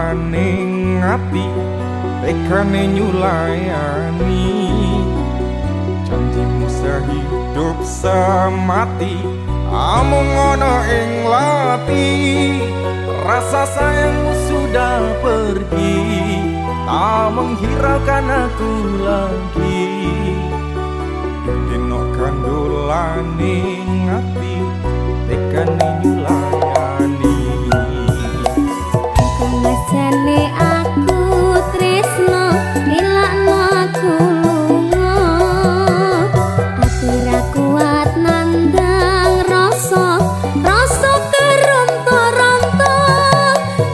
dolaning ati tekane nyulayani janjimu sehidup semati amung ana ing lati rasa sayangmu sudah pergi tak menghiraukan aku lagi dino dolaning ati tekane nyulayani Masane aku tresno ilakno aku lunga aku ra kuat nandang rasa keronta-ronta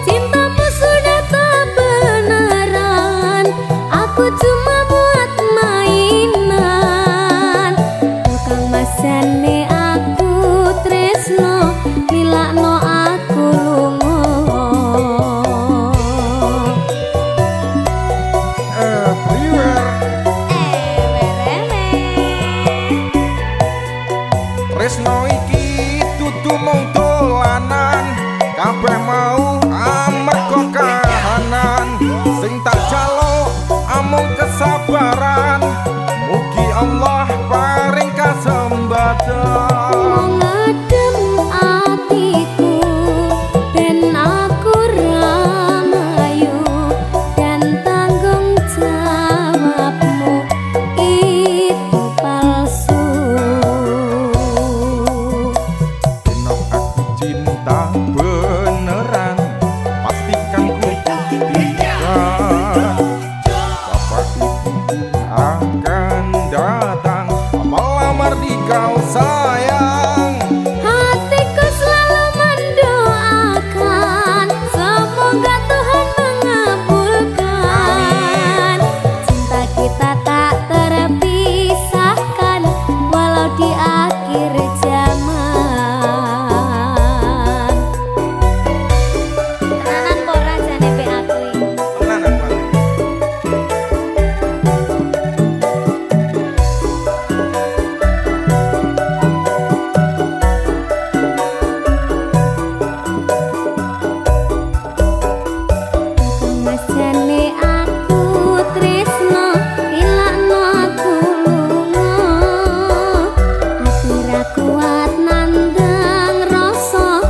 cintamu sudah tak beneran aku cuma buat mainan tukang masane aku tresno ilakno aku lunga Tresno iki dudu mung dolanan kabeh mau amarga kahanan sing tak jaluk amung kesabaran mugi Allah paring kasembatan ngedem atiku ben aku ramayu dan tanggung jawabmu itu palsu cinta beneran pastikan ku buktikan bapak ibu akan datang melamar di kau sayang hatiku selalu mendoakan semoga Tuhan mengabulkan cinta kita tak terpisahkan walau di akhir zaman. Masane aku tresno ilakno aku lunga aku ra kuat nandang rasa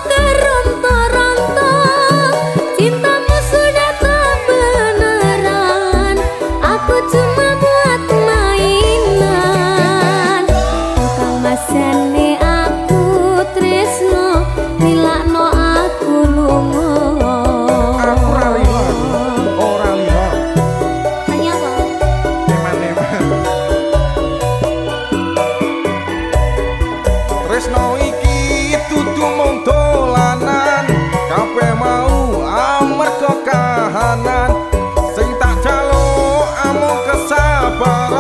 keronta-ronta cintamu sudah tak beneran aku cuma buat mainan tukang masane aku tresno ilakno aku lunga Tresno iki dudu mung dolanan kabeh mau amarga kahanan sing tak jaluk amung kesabaran